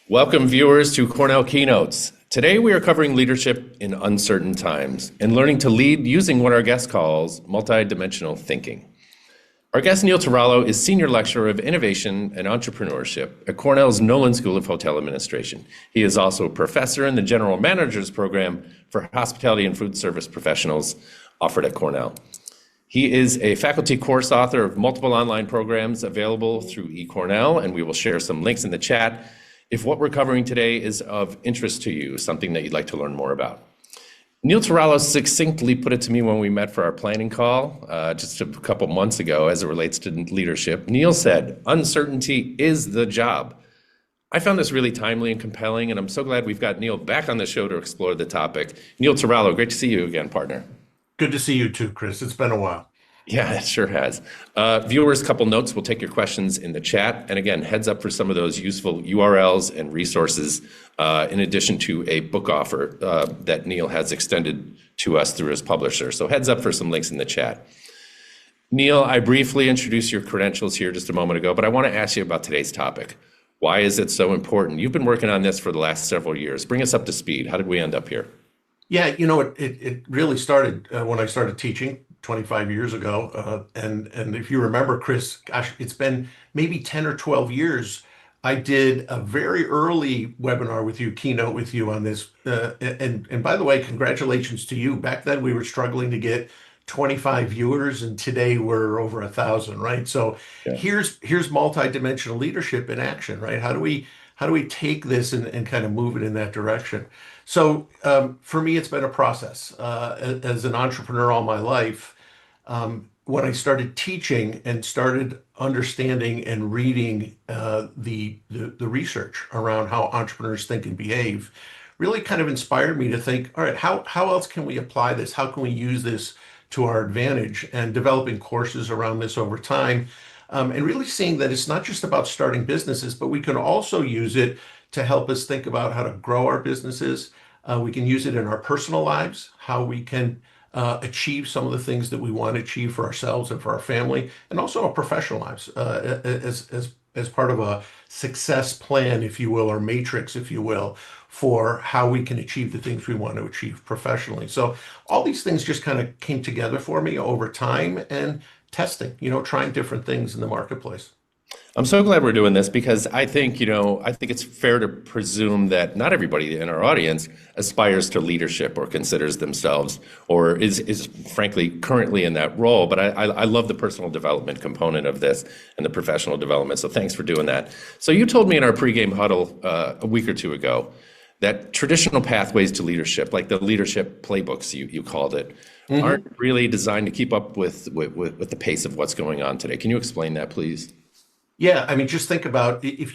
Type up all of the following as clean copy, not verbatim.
Welcome, viewers, to Cornell Keynotes. Today, we are covering leadership in uncertain times and learning to lead using what our guest calls multidimensional thinking. Our guest, Neil Tarallo, is Senior Lecturer of Innovation and Entrepreneurship at Cornell's Nolan School of Hotel Administration. He is also a professor in the General Managers Program for Hospitality and Food Service Professionals offered at Cornell. He is a faculty course author of multiple online programs available through eCornell, and we will share some links in the chat if what we're covering today is of interest to you, something that you'd like to learn more about. Neil Tarallo succinctly put it to me when we met for our planning call just a couple months ago as it relates to leadership. Neil said, "Uncertainty is the job." I found this really timely and compelling, and I'm so glad we've got Neil back on the show to explore the topic. Neil Tarallo, great to see you again, partner. Good to see you too, Chris. It's been a while. Yeah, it sure has. Viewers, couple notes. We'll take your questions in the chat. And again, heads up for some of those useful URLs and resources, in addition to a book offer that Neil has extended to us through his publisher. So heads up for some links in the chat. Neil, I briefly introduced your credentials here just a moment ago, but I want to ask you about today's topic. Why is it so important? You've been working on this for the last several years. Bring us up to speed. How did we end up here? Yeah, it really started when I started teaching 25 years ago. And if you remember, Chris, gosh, it's been maybe 10 or 12 years. I did a very early webinar with you, keynote with you on this. And by the way, congratulations to you. Back then, we were struggling to get 25 viewers, and today we're over 1,000, right? So Yeah. here's multidimensional leadership in action, right? How do we take this and kind of move it in that direction? So for me, it's been a process. As an entrepreneur all my life, when I started teaching and started understanding and reading the research around how entrepreneurs think and behave, really kind of inspired me to think, all right, how else can we apply this? How can we use this to our advantage? And developing courses around this over time, and really seeing that it's not just about starting businesses, but we can also use it to help us think about how to grow our businesses. We can use it in our personal lives, how we can achieve some of the things that we want to achieve for ourselves and for our family, and also our professional lives, as part of a success plan, if you will, or matrix, if you will, for how we can achieve the things we want to achieve professionally. So all these things just kind of came together for me over time and testing, trying different things in the marketplace. I'm so glad we're doing this because I think it's fair to presume that not everybody in our audience aspires to leadership or considers themselves or is frankly currently in that role. But I love the personal development component of this and the professional development. So thanks for doing that. So you told me in our pregame huddle a week or two ago that traditional pathways to leadership, like the leadership playbooks you called it, aren't really designed to keep up with the pace of what's going on today. Can you explain that, please? Yeah, I mean, if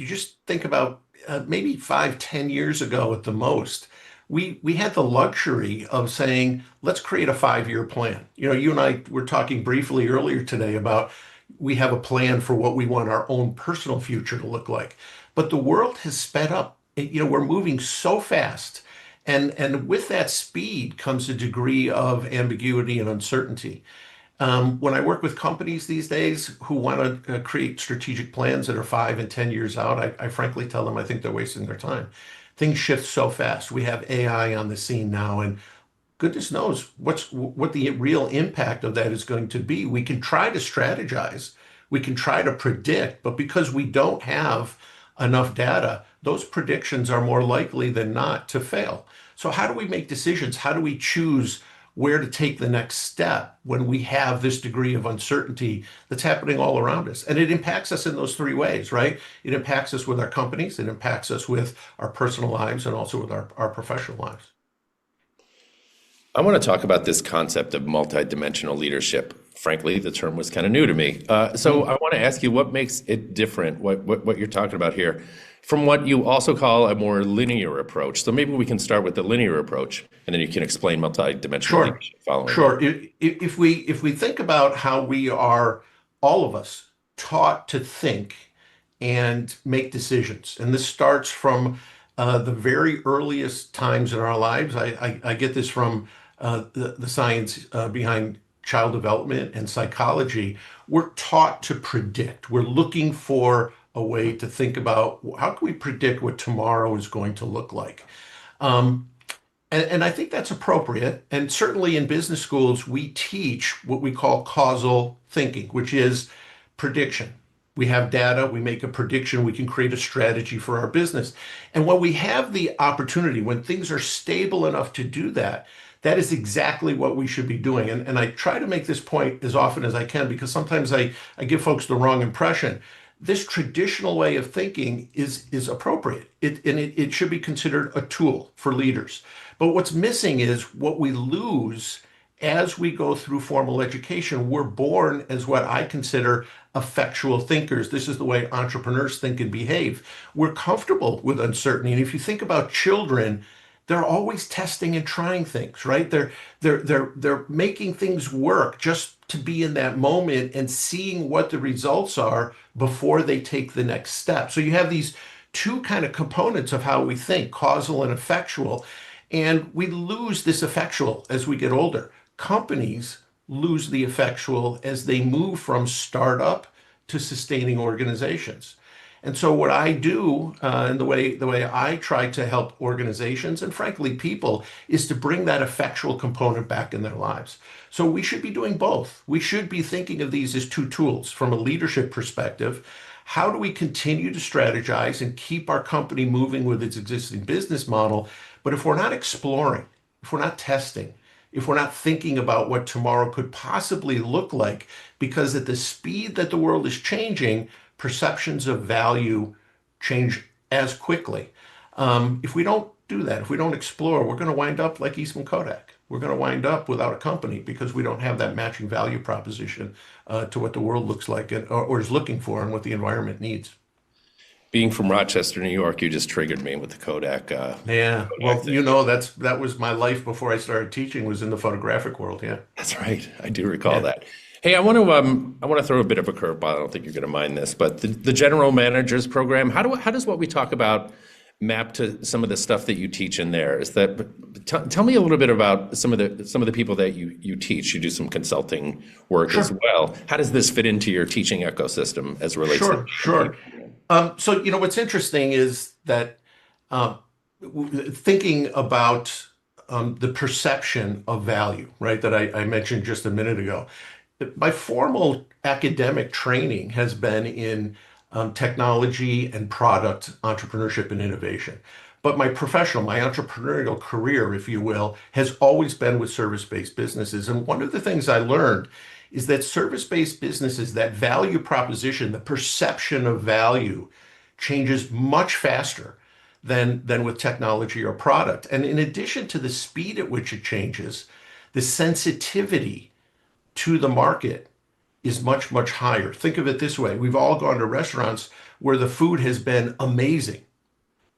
you just think about maybe 5, 10 years ago at the most, we had the luxury of saying, let's create a 5-year plan. You and I were talking briefly earlier today about we have a plan for what we want our own personal future to look like. But the world has sped up. We're moving so fast. And with that speed comes a degree of ambiguity and uncertainty. When I work with companies these days who want to create strategic plans that are 5 and 10 years out, I frankly tell them I think they're wasting their time. Things shift so fast. We have AI on the scene now, and goodness knows what the real impact of that is going to be. We can try to strategize, we can try to predict, but because we don't have enough data, those predictions are more likely than not to fail. So how do we make decisions? How do we choose where to take the next step when we have this degree of uncertainty that's happening all around us? And it impacts us in those 3 ways, right? It impacts us with our companies, it impacts us with our personal lives, and also with our professional lives. I want to talk about this concept of multidimensional leadership. Frankly, the term was kind of new to me. So I want to ask you what makes it different, what you're talking about here, from what you also call a more linear approach. So maybe we can start with the linear approach, and then you can explain multidimensional leadership following. Sure. If we think about how we are, all of us, taught to think and make decisions, and this starts from the very earliest times in our lives. I get this from the science behind child development and psychology. We're taught to predict. We're looking for a way to think about how can we predict what tomorrow is going to look like. Um, and I think that's appropriate. And certainly in business schools, we teach what we call causal thinking, which is prediction. We have data, we make a prediction, we can create a strategy for our business. And when we have the opportunity, when things are stable enough to do that, that is exactly what we should be doing. And I try to make this point as often as I can because sometimes I give folks the wrong impression. This traditional way of thinking is appropriate. It should be considered a tool for leaders. But what's missing is what we lose as we go through formal education. We're born as what I consider effectual thinkers. This is the way entrepreneurs think and behave. We're comfortable with uncertainty. And if you think about children, they're always testing and trying things, right? They're making things work just to be in that moment and seeing what the results are before they take the next step. So you have these two kind of components of how we think, causal and effectual. And we lose this effectual as we get older. Companies lose the effectual as they move from startup to sustaining organizations. And so what I do, and the way I try to help organizations and frankly people, is to bring that effectual component back in their lives. So we should be doing both. We should be thinking of these as two tools from a leadership perspective. How do we continue to strategize and keep our company moving with its existing business model? But if we're not exploring, if we're not testing, if we're not thinking about what tomorrow could possibly look like, because at the speed that the world is changing, perceptions of value change as quickly. If we don't do that, if we don't explore, we're going to wind up like Eastman Kodak. We're going to wind up without a company because we don't have that matching value proposition to what the world looks like or is looking for and what the environment needs. Being from Rochester, New York, you just triggered me with the Kodak, Yeah, Kodak well, thing. that was my life before I started teaching was in the photographic world. Yeah, That's right. I do recall yeah, that. Hey, I want to throw a bit of a curveball. I don't think you're going to mind this, but the general managers program, how does what we talk about map to some of the stuff that you teach in there? Is that tell me a little bit about some of the people that you teach. You do some consulting work as sure, well. How does this fit into your teaching ecosystem as it relates to sure, the sure. So what's interesting is that um, thinking about the perception of value, right, that I mentioned just a minute ago. My formal academic training has been in technology and product entrepreneurship and innovation. But my professional, my entrepreneurial career, if you will, has always been with service-based businesses. And one of the things I learned is that service-based businesses, that value proposition, the perception of value changes much faster than with technology or product. And in addition to the speed at which it changes, the sensitivity to the market is much, much higher. Think of it this way. We've all gone to restaurants where the food has been amazing,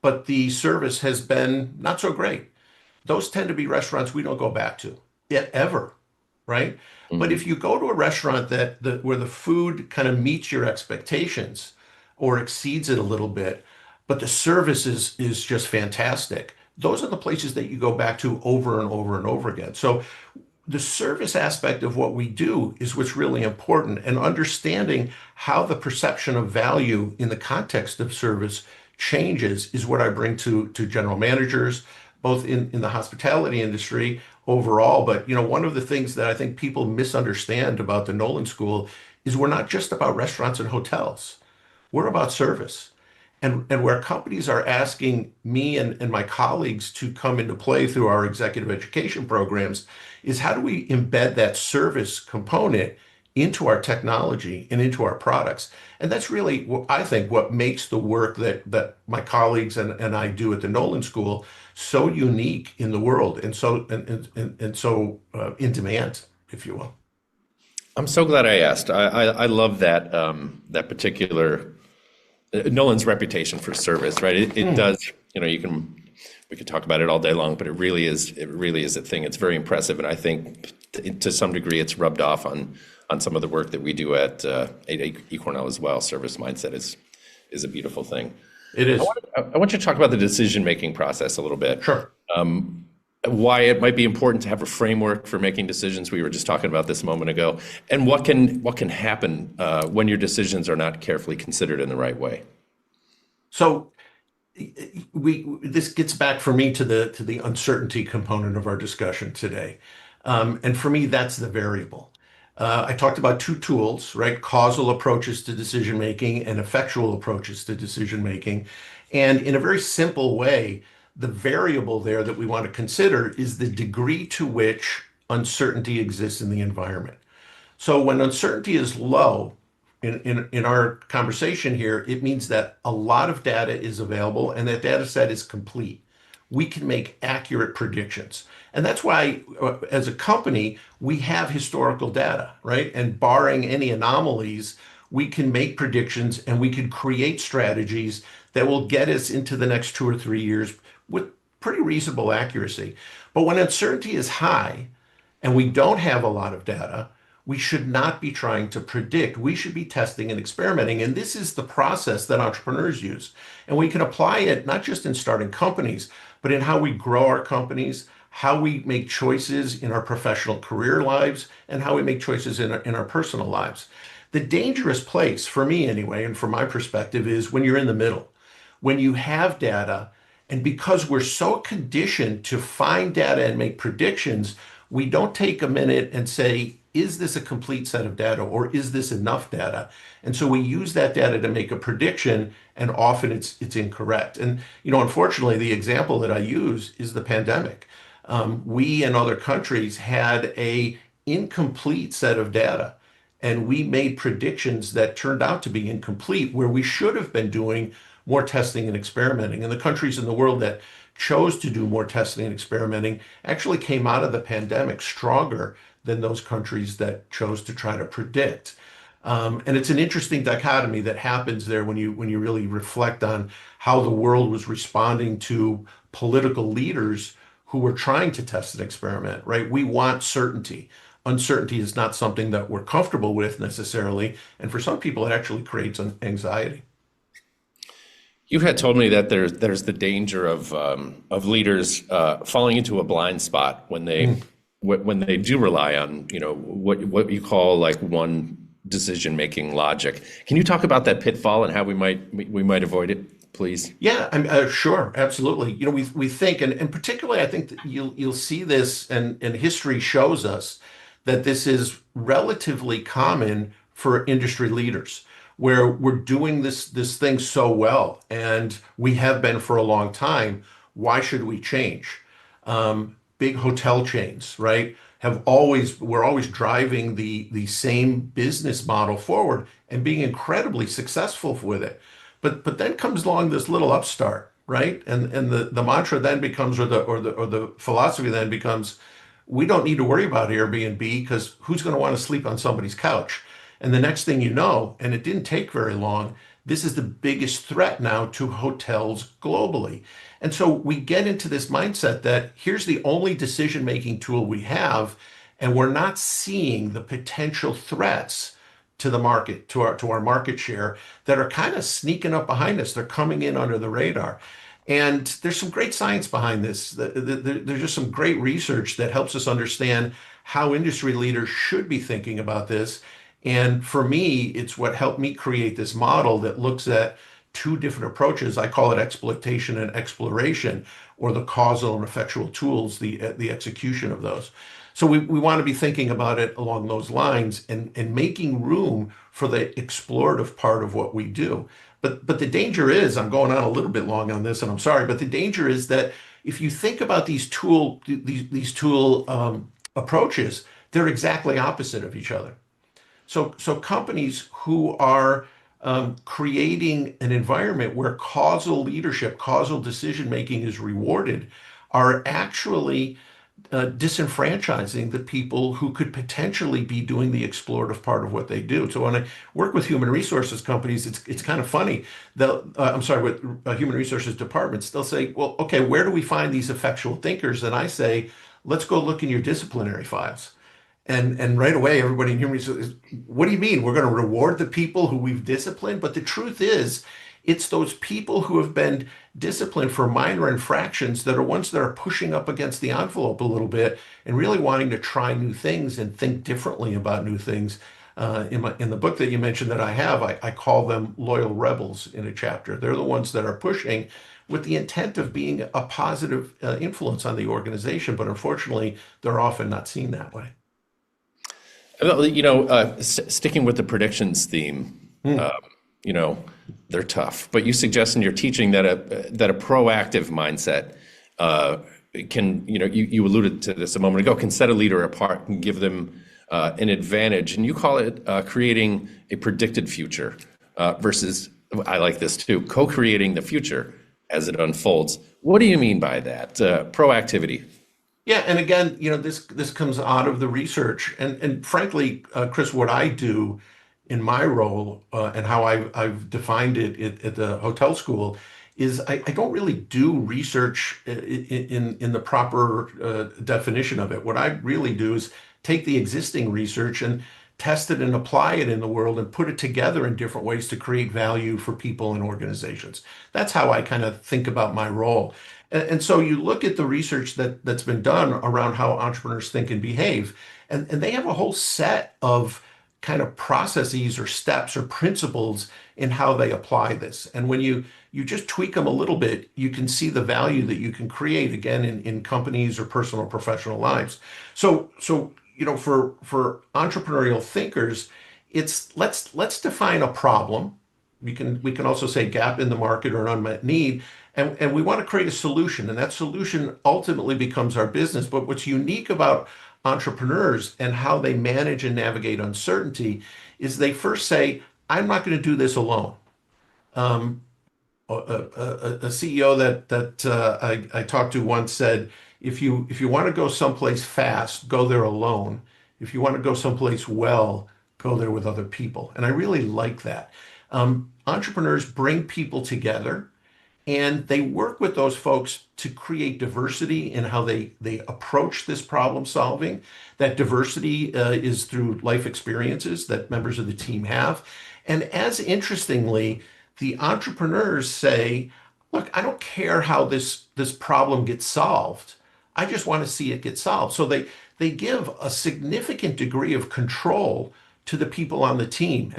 but the service has been not so great. Those tend to be restaurants we don't go back to yet ever, right? But if Mhm. you go to a restaurant where the food kind of meets your expectations or exceeds it a little bit, but the service is just fantastic, those are the places that you go back to over and over and over again. So the service aspect of what we do is what's really important, and understanding how the perception of value in the context of service changes is what I bring to general managers, both in the hospitality industry overall. But one of the things that I think people misunderstand about the Nolan School is we're not just about restaurants and hotels. We're about service. And where companies are asking me and my colleagues to come into play through our executive education programs is how do we embed that service component into our technology and into our products? And that's really what I think what makes the work that my colleagues and I do at the Nolan School so unique in the world and so in demand, if you will. I'm so glad I asked. I love that that particular Nolan's reputation for service, right? It Hmm. does, we could talk about it all day long, but it really is a thing. It's very impressive, and I think to some degree it's rubbed off on some of the work that we do at Cornell as well. Service mindset is a beautiful thing. It is. I want you to talk about the decision-making process a little bit. Sure. why it might be important to have a framework for making decisions. We were just talking about this a moment ago, and what can happen when your decisions are not carefully considered in the right way. So we this gets back for me to the uncertainty component of our discussion today. And for me, that's the variable. I talked about two tools, right? Causal approaches to decision making and effectual approaches to decision making. And in a very simple way, the variable there that we want to consider is the degree to which uncertainty exists in the environment. So when uncertainty is low, in our conversation here, it means that a lot of data is available and that data set is complete. We can make accurate predictions. And that's why, as a company, we have historical data, right? And barring any anomalies, we can make predictions and we can create strategies that will get us into the next 2 or 3 years with pretty reasonable accuracy. But when uncertainty is high, and we don't have a lot of data, we should not be trying to predict. We should be testing and experimenting. And this is the process that entrepreneurs use. And we can apply it not just in starting companies, but in how we grow our companies, how we make choices in our professional career lives, and how we make choices in our personal lives. The dangerous place, for me anyway, and from my perspective, is when you're in the middle, when you have data, and because we're so conditioned to find data and make predictions, we don't take a minute and say, is this a complete set of data or is this enough data? And so we use that data to make a prediction, and often it's incorrect. And unfortunately, the example that I use is the pandemic. We and other countries had a incomplete set of data, and we made predictions that turned out to be incomplete, where we should have been doing more testing and experimenting. And the countries in the world that chose to do more testing and experimenting actually came out of the pandemic stronger than those countries that chose to try to predict. And it's an interesting dichotomy that happens there when you really reflect on how the world was responding to political leaders who were trying to test and experiment, right? We want certainty. Uncertainty is not something that we're comfortable with necessarily, and for some people, it actually creates anxiety. You had told me that there's the danger of leaders falling into a blind spot when they do rely on what you call like one decision making logic. Can you talk about that pitfall and how we might avoid it, please? Yeah, sure, absolutely. We think, and particularly, I think that you'll see this, and history shows us that this is relatively common for industry leaders, where we're doing this thing so well, and we have been for a long time. Why should we change? Big hotel chains, right, we're always driving the same business model forward and being incredibly successful with it. But then comes along this little upstart, right? And the mantra then becomes, or the philosophy then becomes, we don't need to worry about Airbnb because who's going to want to sleep on somebody's couch? And the next thing you know, and it didn't take very long, this is the biggest threat now to hotels globally. And so we get into this mindset that here's the only decision-making tool we have, and we're not seeing the potential threats to the market, to our market share that are kind of sneaking up behind us. They're coming in under the radar. And there's some great science behind this. There's just some great research that helps us understand how industry leaders should be thinking about this. And for me, it's what helped me create this model that looks at two different approaches. I call it exploitation and exploration, or the causal and effectual tools, the execution of those. So we want to be thinking about it along those lines, and making room for the explorative part of what we do. But the danger is, I'm going on a little bit long on this, and I'm sorry, but the danger is that if you think about these tool approaches, they're exactly opposite of each other. So companies who are creating an environment where causal leadership, causal decision making is rewarded, are actually disenfranchising the people who could potentially be doing the explorative part of what they do. So when I work with human resources companies, it's kind of funny. I'm sorry, with human resources departments, they'll say, well, okay, where do we find these effectual thinkers? And I say, let's go look in your disciplinary files. And right away, everybody in human resources, what do you mean? We're going to reward the people who we've disciplined? But the truth is, It's those people who have been disciplined for minor infractions that are ones that are pushing up against the envelope a little bit and really wanting to try new things and think differently about new things. In the book that you mentioned that I have, I call them loyal rebels in a chapter. They're the ones that are pushing with the intent of being a positive influence on the organization, but unfortunately, they're often not seen that way. Sticking with the predictions theme, Hmm. you know, they're tough. But you suggest in your teaching that a proactive mindset can, you alluded to this a moment ago, can set a leader apart and give them an advantage. And you call it creating a predicted future versus, I like this too, co-creating the future as it unfolds. What do you mean by that? Proactivity. Yeah, and again, this comes out of the research, and frankly, Chris, what I do in my role and how I've defined it at the hotel school is I don't really do research in the proper definition of it. What I really do is take the existing research and test it and apply it in the world and put it together in different ways to create value for people and organizations. That's how I kind of think about my role. And so you look at the research that's been done around how entrepreneurs think and behave, and they have a whole set of kind of processes or steps or principles in how they apply this. And when you just tweak them a little bit, you can see the value that you can create again in companies or personal or professional lives. So for entrepreneurial thinkers, it's let's define a problem. We can also say gap in the market or an unmet need, and we want to create a solution, and that solution ultimately becomes our business. But what's unique about entrepreneurs and how they manage and navigate uncertainty is they first say, I'm not going to do this alone. Um, a CEO that I talked to once said, if you want to go someplace fast, go there alone. If you want to go someplace well, go there with other people. And I really like that. Entrepreneurs bring people together and they work with those folks to create diversity in how they approach this problem solving. That diversity is through life experiences that members of the team have. And as interestingly, the entrepreneurs say, look, I don't care how this problem gets solved. I just want to see it get solved. So they give a significant degree of control to the people on the team.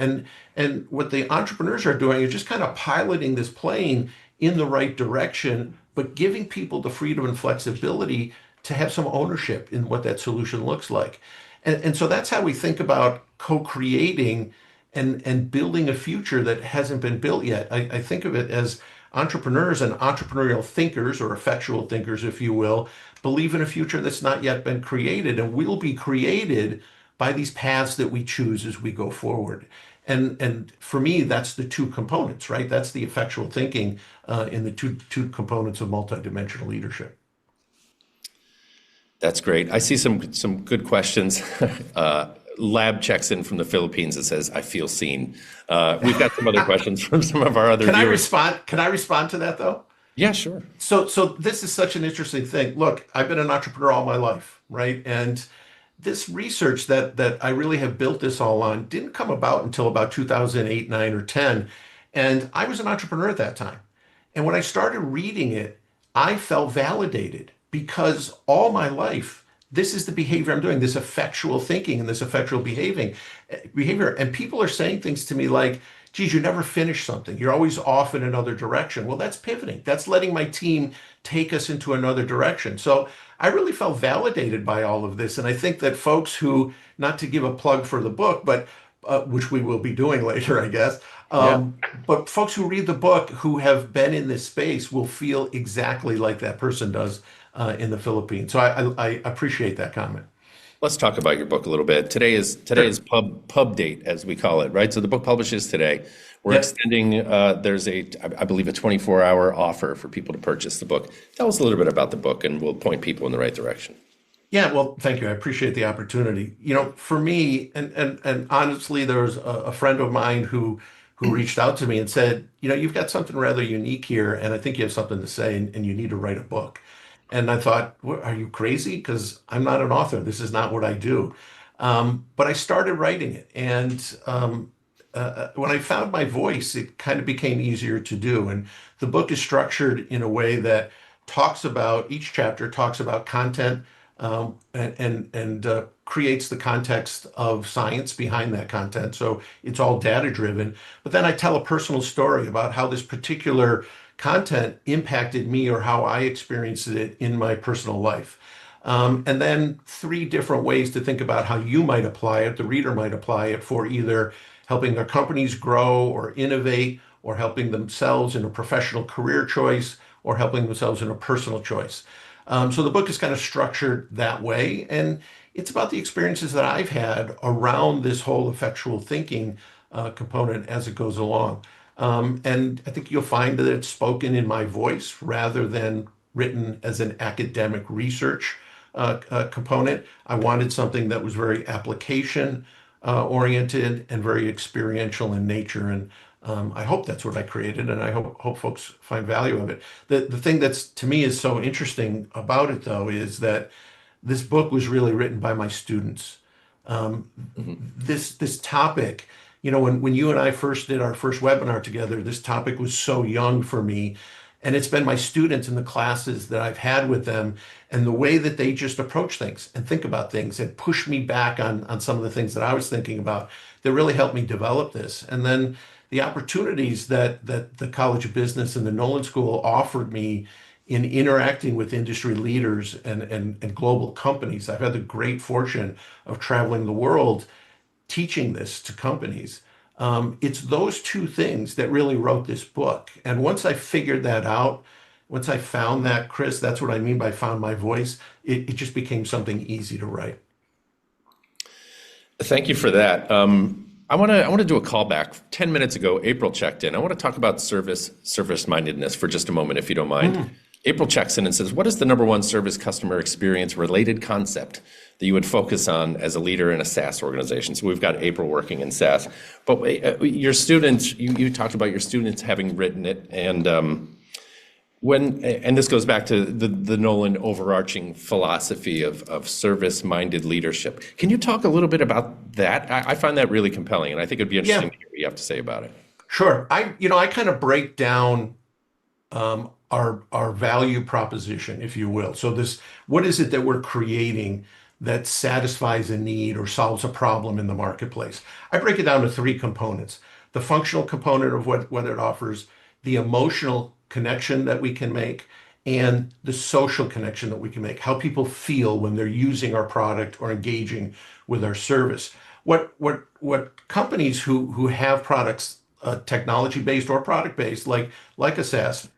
And what the entrepreneurs are doing is just kind of piloting this plane in the right direction, but giving people the freedom and flexibility to have some ownership in what that solution looks like. And so that's how we think about co-creating and building a future that hasn't been built yet. I think of it as entrepreneurs and entrepreneurial thinkers or effectual thinkers, if you will, believe in a future that's not yet been created and will be created by these paths that we choose as we go forward. And for me, that's the two components, right? That's the effectual thinking in the two components of multidimensional leadership. That's great. I see some good questions. Lab checks in from the Philippines that says, "I feel seen." We've got some other questions from some of our other Can I viewers. respond? Can I respond to that though? Yeah, sure. So this is such an interesting thing. Look, I've been an entrepreneur all my life, right? And this research that I really have built this all on didn't come about until about 2008, 9, or 10. And I was an entrepreneur at that time. And when I started reading it, I felt validated because all my life, this is the behavior I'm doing, this effectual thinking and this effectual behavior. And people are saying things to me like, geez, you never finish something. You're always off in another direction. Well, that's pivoting. That's letting my team take us into another direction. So I really felt validated by all of this. And I think that folks who, not to give a plug for the book, but which we will be doing later, I guess, Yeah. but folks who read the book who have been in this space will feel exactly like that person does in the Philippines. So I appreciate that comment. Let's talk about your book a little bit. Today is Sure. pub date, as we call it, right? So the book publishes today. We're Yep. extending. There's I believe, a 24-hour offer for people to purchase the book. Tell us a little bit about the book, and we'll point people in the right direction. Yeah, well, thank you. I appreciate the opportunity. For me, and honestly, there was a friend of mine who reached out to me and said, you've got something rather unique here, and I think you have something to say, and you need to write a book. And I thought, what, are you crazy? Because I'm not an author. This is not what I do. But I started writing it, and when I found my voice, it kind of became easier to do. And the book is structured in a way that talks about each chapter talks about content and creates the context of science behind that content. So it's all data driven. But then I tell a personal story about how this particular content impacted me or how I experienced it in my personal life. And then three different ways to think about how you might apply it, the reader might apply it for either helping their companies grow or innovate, or helping themselves in a professional career choice, or helping themselves in a personal choice. So the book is kind of structured that way. And it's about the experiences that I've had around this whole effectual thinking component as it goes along. And I think you'll find that it's spoken in my voice rather than written as an academic research component. I wanted something that was very application oriented and very experiential in nature. And I hope that's what I created, and I hope folks find value of it. The thing that's to me is so interesting about it, though, is that this book was really written by my students. Um, Mhm. this topic, when you and I first did our first webinar together, this topic was so young for me. And it's been my students in the classes that I've had with them and the way that they just approach things and think about things and push me back on some of the things that I was thinking about that really helped me develop this. And then the opportunities that the College of Business and the Nolan School offered me in interacting with industry leaders and global companies. I've had the great fortune of traveling the world teaching this to companies. It's those two things that really wrote this book. And once I figured that out, once I found that, Chris, that's what I mean by found my voice, it just became something easy to write. Thank you for that. I want to do a callback. 10 minutes ago, April checked in. I want to talk about service mindedness for just a moment, if you don't mind. Mm. April checks in and says, "What is the number one service customer experience related concept that you would focus on as a leader in a SaaS organization?" So we've got April working in SaaS, but your students, you talked about your students having written it, and and this goes back to the Nolan overarching philosophy of service-minded leadership. Can you talk a little bit about that? I find that really compelling, and I think it'd be interesting Yeah, to hear what you have to say about it. sure. I kind of break down our value proposition, if you will. So what is it that we're creating that satisfies a need or solves a problem in the marketplace? I break it down to three components: the functional component of what it offers, the emotional connection that we can make, and the social connection that we can make. How people feel when they're using our product or engaging with our service. What companies who have products, technology based or product based, like a SaaS,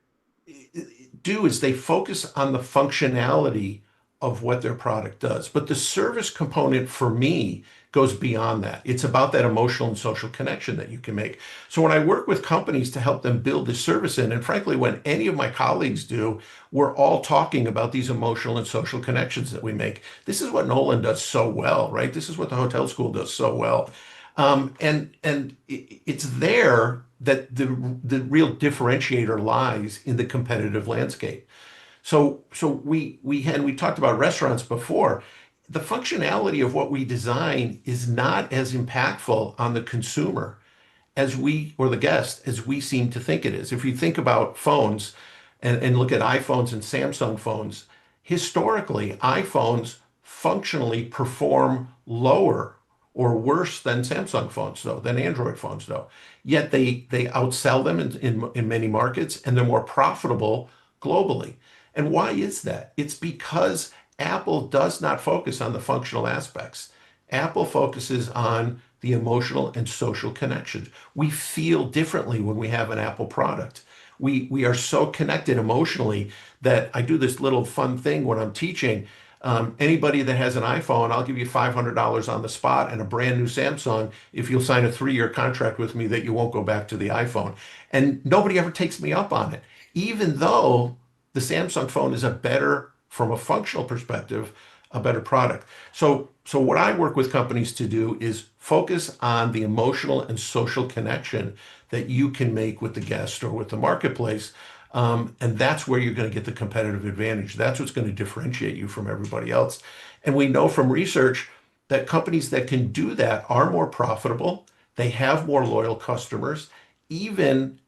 do is they focus on the functionality of what their product does. But the service component for me goes beyond that. It's about that emotional and social connection that you can make. So when I work with companies to help them build this service in, and frankly, when any of my colleagues do, we're all talking about these emotional and social connections that we make. This is what Nolan does so well, right? This is what the hotel school does so well. And it's there that the real differentiator lies in the competitive landscape. So we talked about restaurants before. The functionality of what we design is not as impactful on the consumer as we or the guest as we seem to think it is. If you think about phones and look at iPhones and Samsung phones, historically, iPhones functionally perform lower or worse than Samsung phones, though, than Android phones, though. Yet they outsell them in many markets and they're more profitable globally. And why is that? It's because Apple does not focus on the functional aspects. Apple focuses on the emotional and social connections. We feel differently when we have an Apple product. We are so connected emotionally that I do this little fun thing when I'm teaching. Anybody that has an iPhone, I'll give you $500 on the spot and a brand new Samsung if you'll sign a 3-year contract with me that you won't go back to the iPhone. And nobody ever takes me up on it, even though the Samsung phone is from a functional perspective, a better product. So what I work with companies to do is focus on the emotional and social connection that you can make with the guest or with the marketplace. And that's where you're going to get the competitive advantage. That's what's going to differentiate you from everybody else. And we know from research that companies that can do that are more profitable They have more loyal customers, even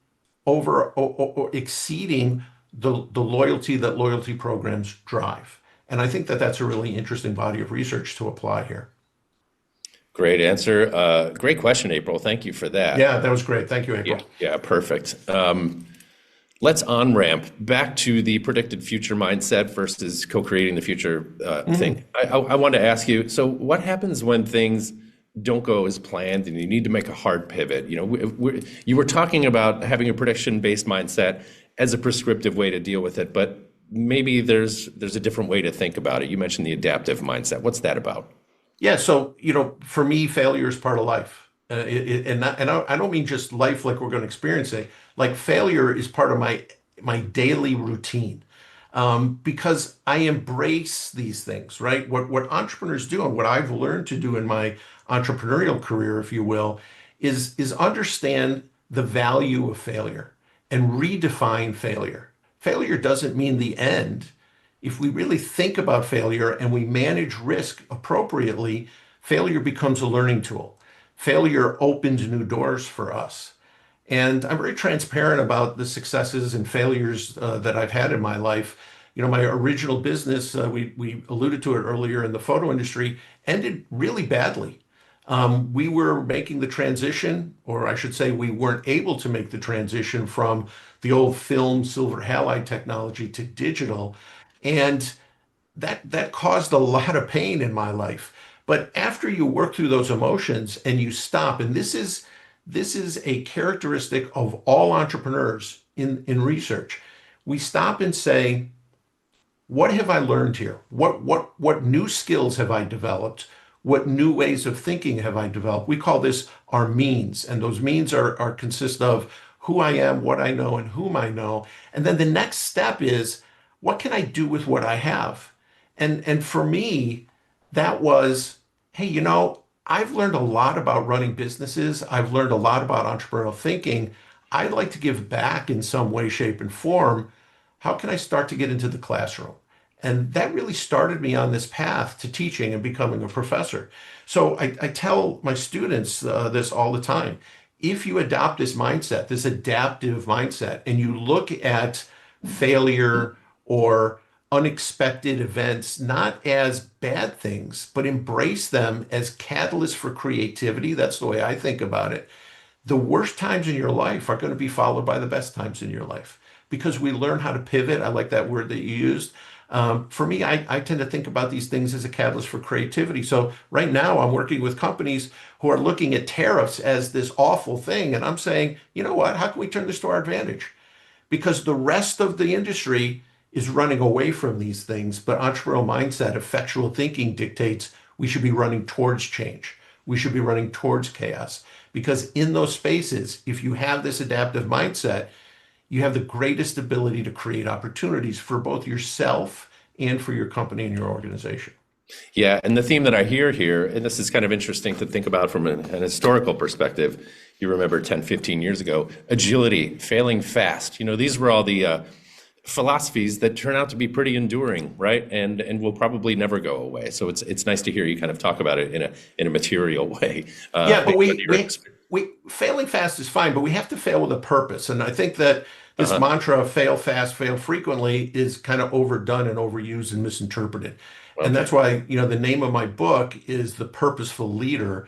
over or exceeding the loyalty that loyalty programs drive. And I think that that's a really interesting body of research to apply here. Great answer. Great question, April. Thank you for that. Yeah, that was great. Thank you, Yeah, April. yeah, perfect. Let's on-ramp back to the predicted future mindset versus co-creating the future thing. I want to ask you, so what happens when things don't go as planned and you need to make a hard pivot? You know, you were talking about having a prediction-based mindset as a prescriptive way to deal with it, but maybe there's a different way to think about it. You mentioned the adaptive mindset. What's that about? Yeah, so for me, failure is part of life, and I don't mean just life like we're going to experience it. Like failure is part of my daily routine, because I embrace these things, right? What entrepreneurs do, and what I've learned to do in my entrepreneurial career, if you will, is understand the value of failure and redefine failure. Failure doesn't mean the end. If we really think about failure and we manage risk appropriately, failure becomes a learning tool. Failure opens new doors for us. And I'm very transparent about the successes and failures that I've had in my life. My original business, we alluded to it earlier, in the photo industry, ended really badly. We were making the transition, or I should say, we weren't able to make the transition from the old film silver halide technology to digital. And that caused a lot of pain in my life. But after you work through those emotions and you stop, and this is a characteristic of all entrepreneurs in research, we stop and say, what have I learned here? What new skills have I developed? What new ways of thinking have I developed? We call this our means, and those means are consist of who I am, what I know, and whom I know. And then the next step is, what can I do with what I have? And for me, that was, hey, I've learned a lot about running businesses. I've learned a lot about entrepreneurial thinking. I'd like to give back in some way, shape, and form. How can I start to get into the classroom? And that really started me on this path to teaching and becoming a professor. So I tell my students this all the time. If you adopt this mindset, this adaptive mindset, and you look at failure or unexpected events not as bad things, but embrace them as catalysts for creativity, that's the way I think about it. The worst times in your life are going to be followed by the best times in your life, because we learn how to pivot. I like that word that you used. For me, I tend to think about these things as a catalyst for creativity. So right now, I'm working with companies who are looking at tariffs as this awful thing. And I'm saying, you know what? How can we turn this to our advantage? Because the rest of the industry is running away from these things. But entrepreneurial mindset, effectual thinking dictates we should be running towards change. We should be running towards chaos. Because in those spaces, if you have this adaptive mindset, you have the greatest ability to create opportunities for both yourself and for your company and your organization. Yeah, and the theme that I hear here, and this is kind of interesting to think about from an historical perspective. You remember 10, 15 years ago, agility, failing fast. These were all the philosophies that turn out to be pretty enduring, right? And will probably never go away. So it's nice to hear you kind of talk about it in a material way. Yeah, but Based on your we failing fast is fine, but we have to fail with a purpose. And I think that this uh-huh. mantra of fail fast, fail frequently is kind of overdone and overused and misinterpreted. And Okay. that's why, the name of my book is The Purposeful Leader.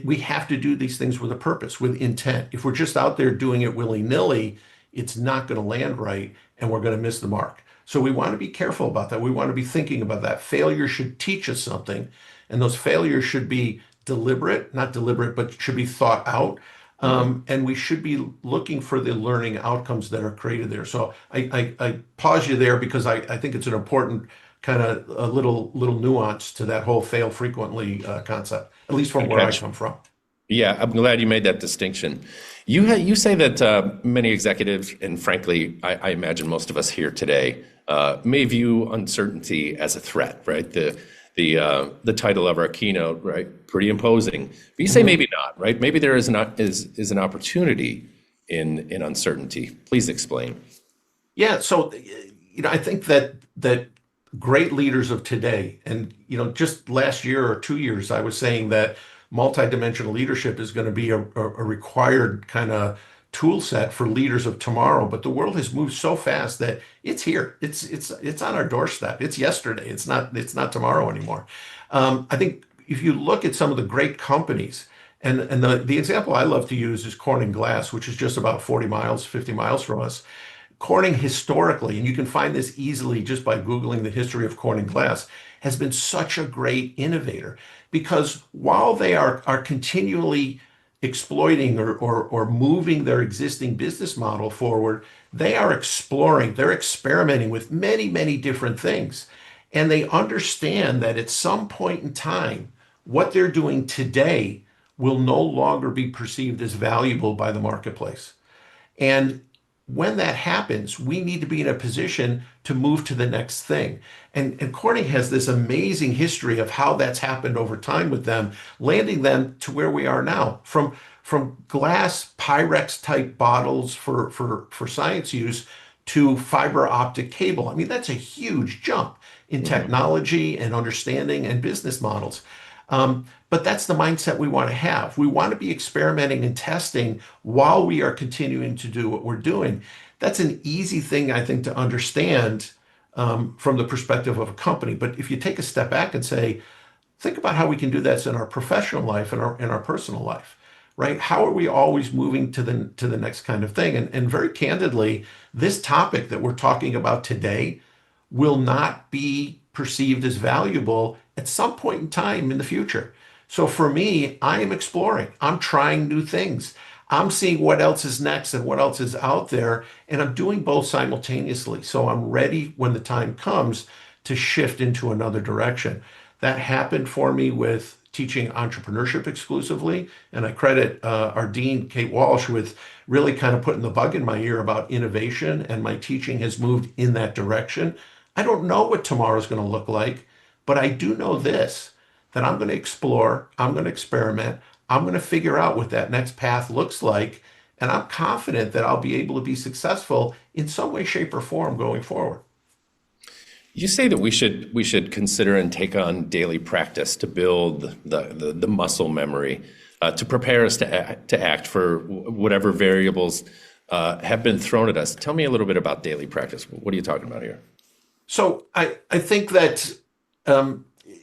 We have to do these things with a purpose, with intent. If we're just out there doing it willy-nilly, it's not going to land right and we're going to miss the mark. So we want to be careful about that. We want to be thinking about that. Failure should teach us something, and those failures should be deliberate, not deliberate, but should be thought out. Mhm. And we should be looking for the learning outcomes that are created there. So I pause you there because I think it's an important kind of a little nuance to that whole fail frequently concept, at least I from where I got you. come from. Yeah, I'm glad you made that distinction. You say that many executives, and frankly, I imagine most of us here today, may view uncertainty as a threat, right? The title of our keynote, right? Pretty imposing. But you say Mhm. maybe not, right? Maybe there is an opportunity in uncertainty. Please explain. Yeah, so I think that great leaders of today, and just last year or 2 years, I was saying that multidimensional leadership is going to be a required kind of tool set for leaders of tomorrow. But the world has moved so fast that it's here. It's on our doorstep. It's yesterday. It's not tomorrow anymore. I think if you look at some of the great companies, and the example I love to use is Corning Glass, which is just about 40 miles, 50 miles from us. Corning historically, and you can find this easily just by Googling the history of Corning Glass, has been such a great innovator because while they are continually exploiting or moving their existing business model forward, they are exploring, they're experimenting with many, many different things. And they understand that at some point in time, what they're doing today will no longer be perceived as valuable by the marketplace. And when that happens, we need to be in a position to move to the next thing. And Corning has this amazing history of how that's happened over time with them, landing them to where we are now. From glass Pyrex type bottles for science use to fiber optic cable. I mean, that's a huge jump in technology and understanding and business models. But that's the mindset we want to have. We want to be experimenting and testing while we are continuing to do what we're doing. That's an easy thing, I think, to understand from the perspective of a company. But if you take a step back and say, think about how we can do this in our professional life and our personal life, right? How are we always moving to the next kind of thing? And very candidly, this topic that we're talking about today will not be perceived as valuable at some point in time in the future. So for me, I am exploring. I'm trying new things. I'm seeing what else is next and what else is out there, and I'm doing both simultaneously. So I'm ready when the time comes to shift into another direction. That happened for me with teaching entrepreneurship exclusively, and I credit our dean, Kate Walsh, with really kind of putting the bug in my ear about innovation, and my teaching has moved in that direction. I don't know what tomorrow's going to look like, but I do know this, that I'm going to explore, I'm going to experiment, I'm going to figure out what that next path looks like, and I'm confident that I'll be able to be successful in some way, shape, or form going forward. You say that we should consider and take on daily practice to build the muscle memory to prepare us to act for whatever variables have been thrown at us. Tell me a little bit about daily practice. What are you talking about here? So I think that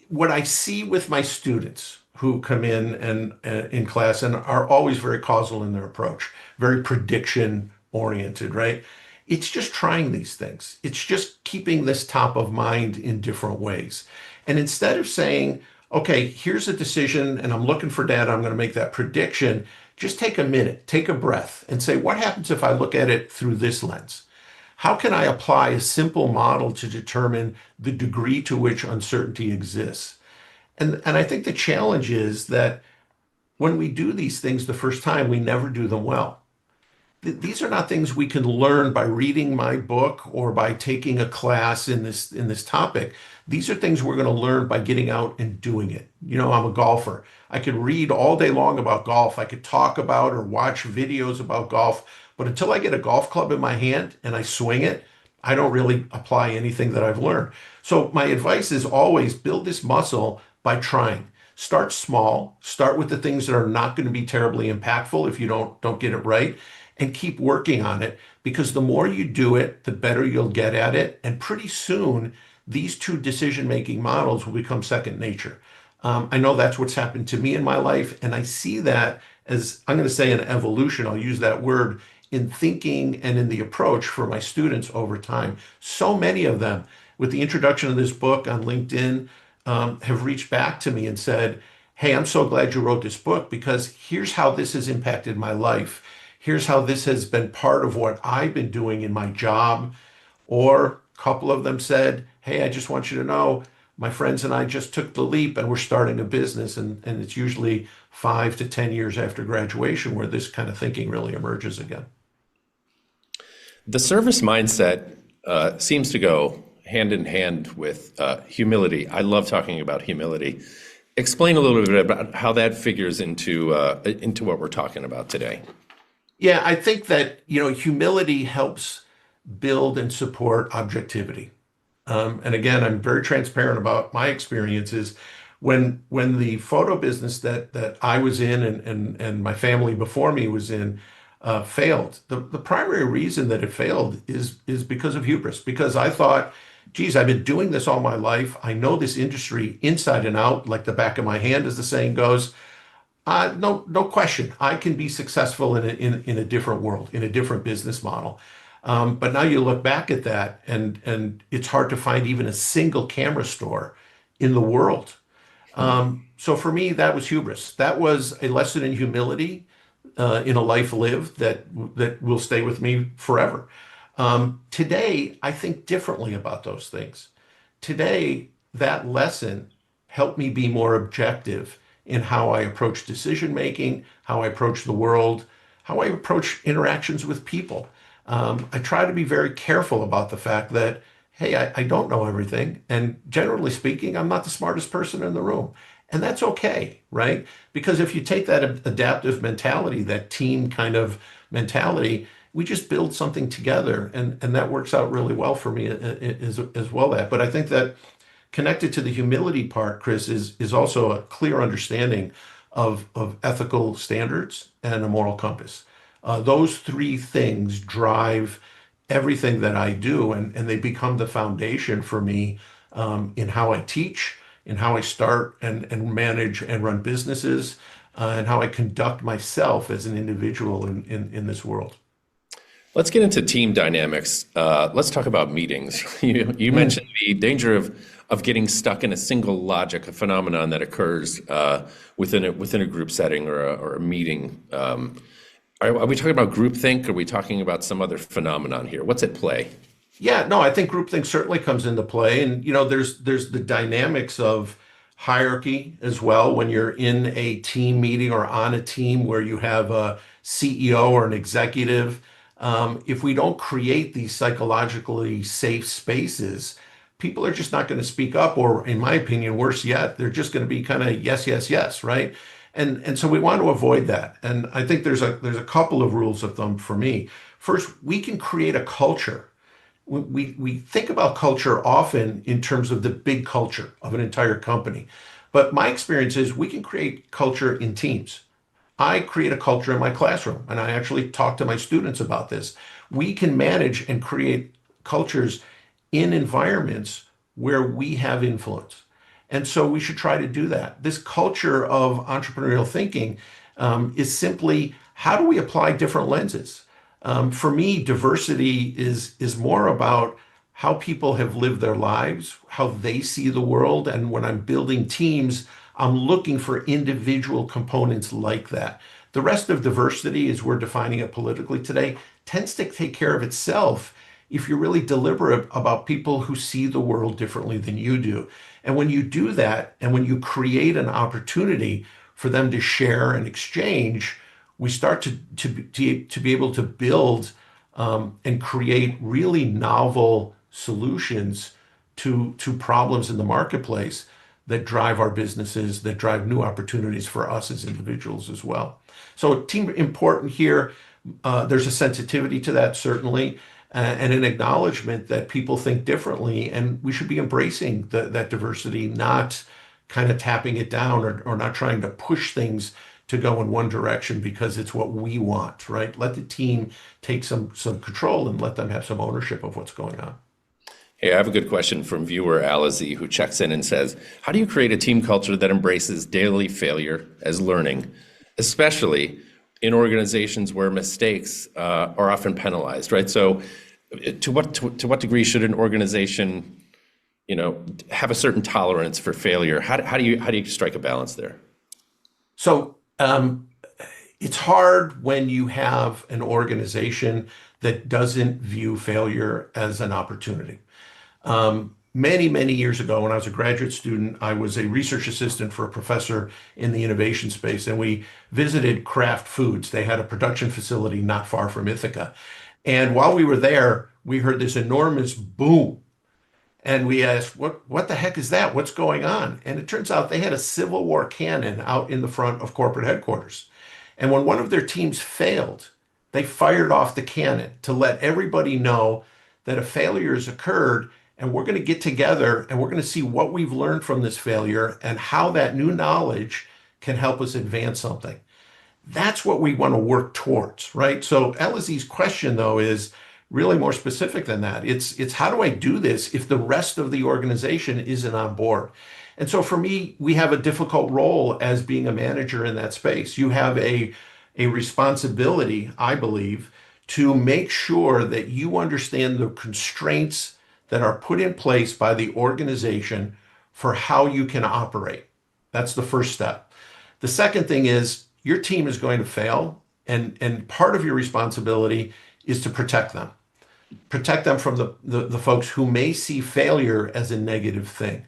what I see with my students who come in and in class and are always very causal in their approach, very prediction oriented, right? It's just trying these things. It's just keeping this top of mind in different ways. And instead of saying, okay, here's a decision and I'm looking for data, I'm going to make that prediction, just take a minute, take a breath and say, what happens if I look at it through this lens? How can I apply a simple model to determine the degree to which uncertainty exists? And I think the challenge is that when we do these things the first time, we never do them well. These are not things we can learn by reading my book or by taking a class in this topic. These are things we're going to learn by getting out and doing it. You know, I'm a golfer. I could read all day long about golf. I could talk about or watch videos about golf, but until I get a golf club in my hand and I swing it, I don't really apply anything that I've learned. So my advice is always build this muscle by trying. Start small. Start with the things that are not going to be terribly impactful if you don't get it right, and keep working on it, because the more you do it, the better you'll get at it. And pretty soon, these two decision-making models will become second nature. I know that's what's happened to me in my life, and I see that as, I'm going to say, an evolution. I'll use that word in thinking and in the approach for my students over time. So many of them, with the introduction of this book on LinkedIn, have reached back to me and said, hey, I'm so glad you wrote this book because here's how this has impacted my life. Here's how this has been part of what I've been doing in my job. Or a couple of them said, hey, I just want you to know my friends and I just took the leap and we're starting a business. And it's usually 5 to 10 years after graduation where this kind of thinking really emerges again. The service mindset seems to go hand in hand with humility. I love talking about humility. Explain a little bit about how that figures into what we're talking about today. Yeah, I think that, humility helps build and support objectivity. And again, I'm very transparent about my experiences. When the photo business that I was in and my family before me was in failed, the primary reason that it failed is because of hubris. Because I thought, geez, I've been doing this all my life. I know this industry inside and out, like the back of my hand, as the saying goes. No question. I can be successful in a different world, in a different business model. But now you look back at that, and it's hard to find even a single camera store in the world. So for me, that was hubris. That was a lesson in humility, in a life lived that will stay with me forever. Today, I think differently about those things. Today, that lesson helped me be more objective in how I approach decision making, how I approach the world, how I approach interactions with people. I try to be very careful about the fact that, hey, I don't know everything. And generally speaking, I'm not the smartest person in the room. And that's okay, right? Because if you take that adaptive mentality, that team kind of mentality, we just build something together. And that works out really well for me as well. But I think that connected to the humility part, Chris, is also a clear understanding of ethical standards and a moral compass. Those three things drive everything that I do, and they become the foundation for me in how I teach, in how I start and manage and run businesses, and how I conduct myself as an individual in this world. Let's get into team dynamics. Let's talk about meetings. You Mm. mentioned the danger of getting stuck in a single logic, a phenomenon that occurs within a group setting or a meeting. Are we talking about groupthink? Are we talking about some other phenomenon here? What's at play? Yeah, no, I think groupthink certainly comes into play, and there's the dynamics of hierarchy as well when you're in a team meeting or on a team where you have a CEO or an executive. If we don't create these psychologically safe spaces, people are just not going to speak up, or in my opinion, worse yet, they're just going to be kind of yes, yes, yes, right? And so we want to avoid that. And I think there's a couple of rules of thumb for me. First, we can create a culture. We think about culture often in terms of the big culture of an entire company. But my experience is we can create culture in teams. I create a culture in my classroom, and I actually talk to my students about this. We can manage and create cultures in environments where we have influence. And so we should try to do that. This culture of entrepreneurial thinking is simply how do we apply different lenses? For me, diversity is more about how people have lived their lives, how they see the world, and when I'm building teams, I'm looking for individual components like that. The rest of diversity, as we're defining it politically today, tends to take care of itself if you're really deliberate about people who see the world differently than you do. And when you do that, and when you create an opportunity for them to share and exchange, we start to be able to build and create really novel solutions to problems in the marketplace that drive our businesses, that drive new opportunities for us as individuals as well. So, team important here. There's a sensitivity to that, certainly, and an acknowledgement that people think differently, and we should be embracing that diversity, not kind of tapping it down or not trying to push things to go in one direction because it's what we want, right? Let the team take some control and let them have some ownership of what's going on. Hey, I have a good question from viewer Alizy who checks in and says, how do you create a team culture that embraces daily failure as learning, especially in organizations where mistakes are often penalized, right? So to what degree should an organization, have a certain tolerance for failure? How do you strike a balance there? So it's hard when you have an organization that doesn't view failure as an opportunity. Many, many years ago, when I was a graduate student, I was a research assistant for a professor in the innovation space, and we visited Kraft Foods. They had a production facility not far from Ithaca. And while we were there, we heard this enormous boom. And we asked, what the heck is that? What's going on? And it turns out they had a Civil War cannon out in the front of corporate headquarters. And when one of their teams failed, they fired off the cannon to let everybody know that a failure has occurred and we're going to get together and we're going to see what we've learned from this failure and how that new knowledge can help us advance something. That's what we want to work towards, right? So Elizie's question, though, is really more specific than that. It's how do I do this if the rest of the organization isn't on board? And so for me, we have a difficult role as being a manager in that space. You have a responsibility, I believe, to make sure that you understand the constraints that are put in place by the organization for how you can operate. That's the first step. The second thing is your team is going to fail, and part of your responsibility is to protect them. Protect them from the folks who may see failure as a negative thing.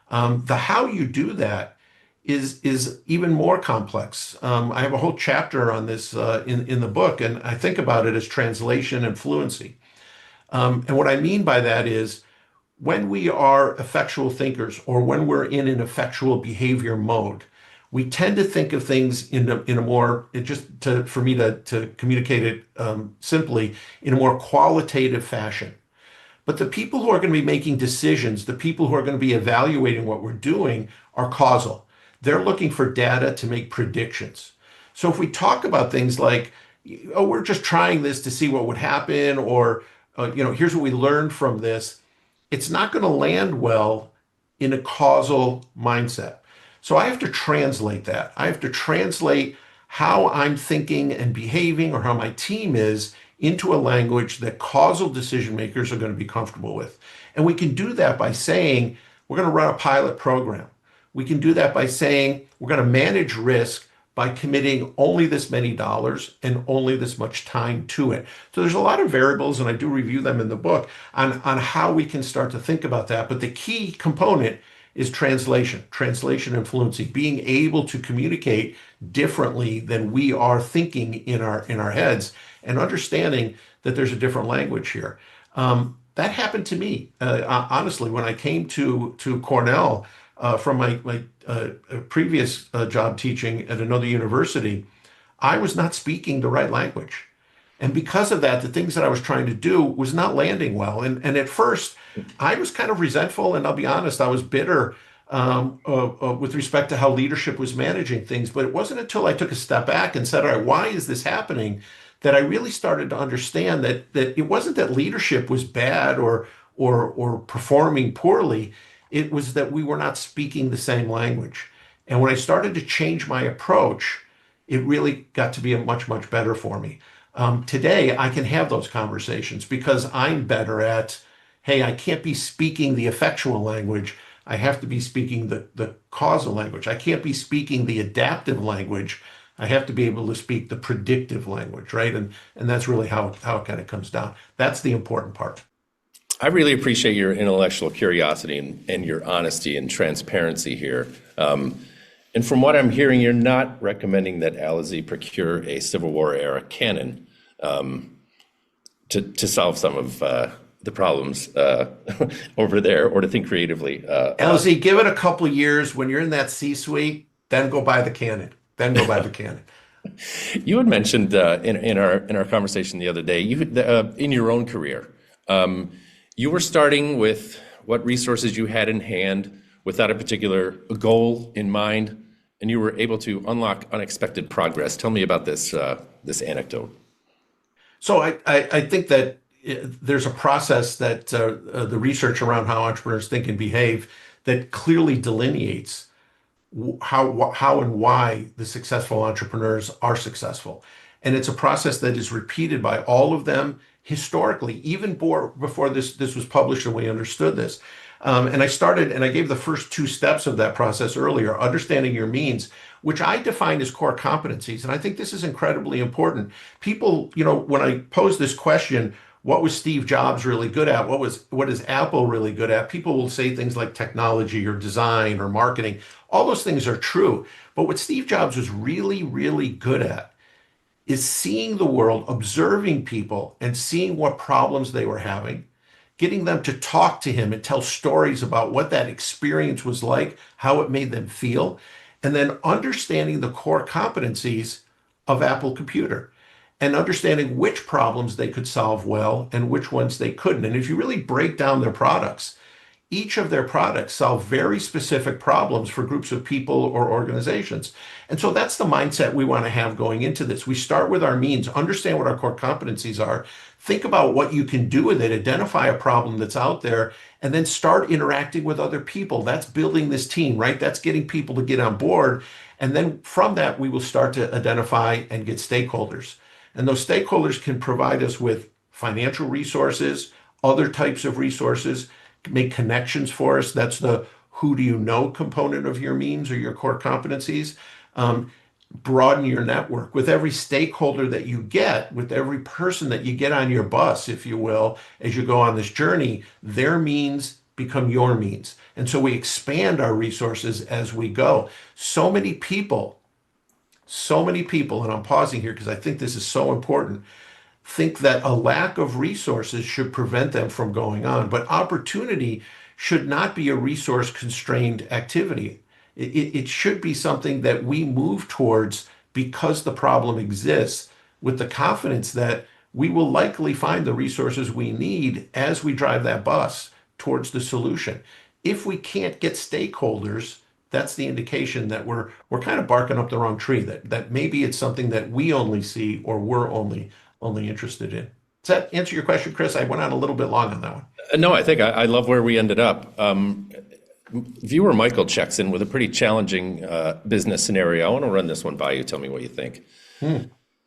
The how you do that is even more complex. I have a whole chapter on this in the book, and I think about it as translation and fluency. And what I mean by that is when we are effectual thinkers or when we're in an effectual behavior mode, we tend to think of things in a more, for me to communicate it simply, in a more qualitative fashion. But the people who are going to be making decisions, the people who are going to be evaluating what we're doing are causal. They're looking for data to make predictions. So if we talk about things like, oh, we're just trying this to see what would happen, or, here's what we learned from this, it's not going to land well in a causal mindset. So I have to translate that. I have to translate how I'm thinking and behaving or how my team is into a language that causal decision makers are going to be comfortable with. And we can do that by saying, we're going to run a pilot program. We can do that by saying, we're going to manage risk by committing only this many dollars and only this much time to it. So there's a lot of variables, and I do review them in the book, on how we can start to think about that. But the key component is translation and fluency, being able to communicate differently than we are thinking in our heads, and understanding that there's a different language here. That happened to me, honestly, when I came to Cornell from my previous job teaching at another university. I was not speaking the right language. And because of that, the things that I was trying to do was not landing well. And at first, I was kind of resentful, and I'll be honest, I was bitter with respect to how leadership was managing things. But it wasn't until I took a step back and said, all right, why is this happening? That I really started to understand that it wasn't that leadership was bad or performing poorly. It was that we were not speaking the same language. And when I started to change my approach, it really got to be a much, much better for me. Today, I can have those conversations because I'm better at, hey, I can't be speaking the effectual language. I have to be speaking the causal language. I can't be speaking the adaptive language. I have to be able to speak the predictive language, right? And that's really how it kind of comes down. That's the important part. I really appreciate your intellectual curiosity and your honesty and transparency here. And from what I'm hearing, you're not recommending that Alize procure a Civil War era canon to solve some of the problems over there, or to think creatively. Alize, give it a couple of years. When you're in that C-suite, then go buy the canon. Then go buy the canon. You had mentioned in our conversation the other day, in your own career, you were starting with what resources you had in hand without a particular goal in mind, and you were able to unlock unexpected progress. Tell me about this anecdote. So I think that there's a process that the research around how entrepreneurs think and behave that clearly delineates how and why the successful entrepreneurs are successful. And it's a process that is repeated by all of them historically, even before this was published and we understood this. And I gave the first two steps of that process earlier, understanding your means, which I define as core competencies. And I think this is incredibly important. People, when I pose this question, what was Steve Jobs really good at? What is Apple really good at? People will say things like technology or design or marketing. All those things are true. But what Steve Jobs was really, really good at is seeing the world, observing people, and seeing what problems they were having, getting them to talk to him and tell stories about what that experience was like, how it made them feel, and then understanding the core competencies of Apple Computer. and understanding which problems they could solve well and which ones they couldn't. And if you really break down their products, each of their products solve very specific problems for groups of people or organizations. And so that's the mindset we want to have going into this. We start with our means, understand what our core competencies are, think about what you can do with it, identify a problem that's out there, and then start interacting with other people. That's building this team, right? That's getting people to get on board. And then from that, we will start to identify and get stakeholders. And those stakeholders can provide us with financial resources, other types of resources, make connections for us. That's the who do you know component of your means or your core competencies. Um, Broaden your network with every stakeholder that you get, with every person that you get on your bus, if you will, as you go on this journey, their means become your means. And so we expand our resources as we go. So many people, and I'm pausing here because I think this is so important, think that a lack of resources should prevent them from going on. But opportunity should not be a resource constrained activity. It should be something that we move towards because the problem exists with the confidence that we will likely find the resources we need as we drive that bus towards the solution. If we can't get stakeholders, that's the indication that we're kind of barking up the wrong tree, that maybe it's something that we only see or we're only interested in. Does that answer your question, Chris? I went on a little bit long on that one. No, I think I love where we ended up. Viewer Michael checks in with a pretty challenging business scenario. I want to run this one by you. Tell me what you think.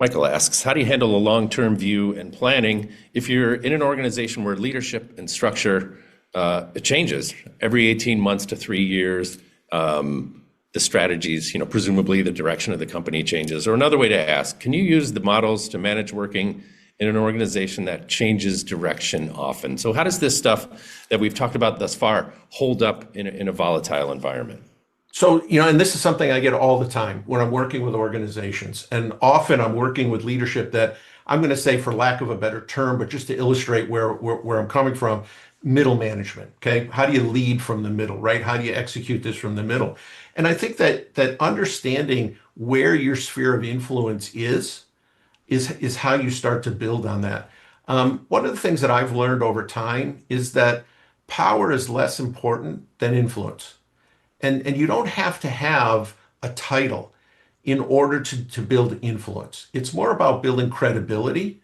Michael asks, how do you handle a long-term view and planning if you're in an organization where leadership and structure it changes every 18 months to 3 years? The strategies, presumably the direction of the company changes. Or another way to ask, can you use the models to manage working in an organization that changes direction often? So how does this stuff that we've talked about thus far hold up in a volatile environment? So, and this is something I get all the time when I'm working with organizations. And often I'm working with leadership that I'm going to say, for lack of a better term, but just to illustrate where I'm coming from, middle management. Okay. How do you lead from the middle, right? How do you execute this from the middle? And I think that understanding where your sphere of influence is how you start to build on that. One of the things that I've learned over time is that power is less important than influence. And you don't have to have a title in order to build influence. It's more about building credibility.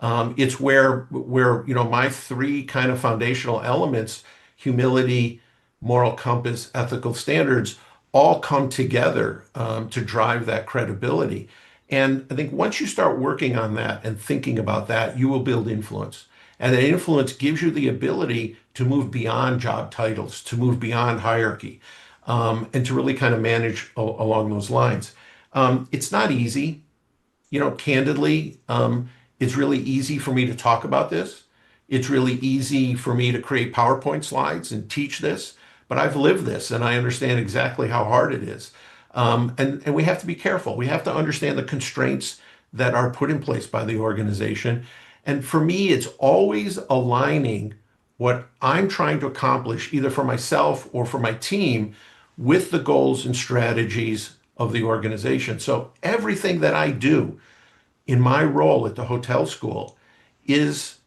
It's where my three kind of foundational elements, humility, moral compass, ethical standards, all come together to drive that credibility. And I think once you start working on that and thinking about that, you will build influence. And that influence gives you the ability to move beyond job titles, to move beyond hierarchy, and to really kind of manage along those lines. It's not easy, candidly. It's really easy for me to talk about this. It's really easy for me to create PowerPoint slides and teach this, but I've lived this and I understand exactly how hard it is. And we have to be careful. We have to understand the constraints that are put in place by the organization. And for me, it's always aligning what I'm trying to accomplish, either for myself or for my team, with the goals and strategies of the organization. So everything that I do in my role at the hotel school is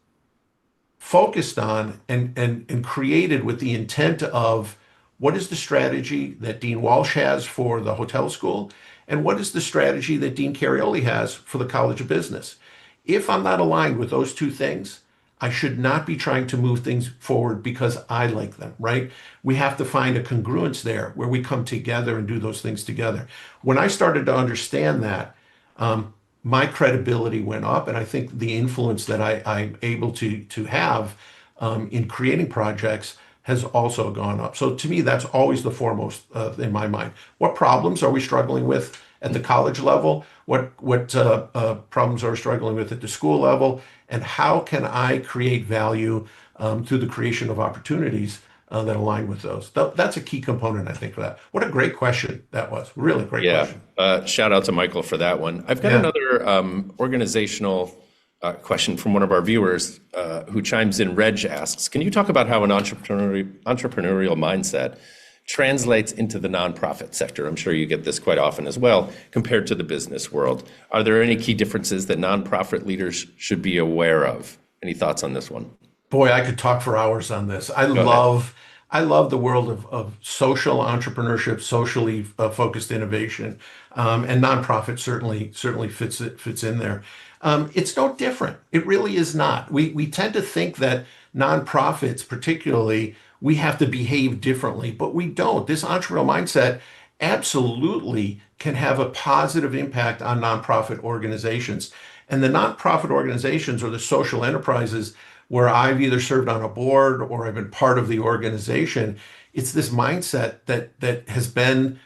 focused on and created with the intent of what is the strategy that Dean Walsh has for the hotel school, and what is the strategy that Dean Carioli has for the College of Business. If I'm not aligned with those two things, I should not be trying to move things forward because I like them, right? We have to find a congruence there where we come together and do those things together. When I started to understand that, my credibility went up, and I think the influence that I'm able to have in creating projects has also gone up. So to me, that's always the foremost in my mind. What problems are we struggling with at the college level? What problems are we struggling with at the school level? And how can I create value through the creation of opportunities that align with those? That's a key component, I think, for that. What a great question that was. Really great question. Shout out to Michael for that one. I've got Yeah. another organizational question from one of our viewers who chimes in. Reg asks, can you talk about how an entrepreneurial mindset translates into the nonprofit sector? I'm sure you get this quite often as well, compared to the business world. Are there any key differences that nonprofit leaders should be aware of? Any thoughts on this one? Boy, I could talk for hours on this. Go ahead. I love the world of social entrepreneurship, socially focused innovation, and nonprofit certainly fits in there. It's no different. It really is not. We tend to think that nonprofits, particularly, we have to behave differently, but we don't. This entrepreneurial mindset absolutely can have a positive impact on nonprofit organizations. And the nonprofit organizations or the social enterprises where I've either served on a board or I've been part of the organization, it's this mindset that has been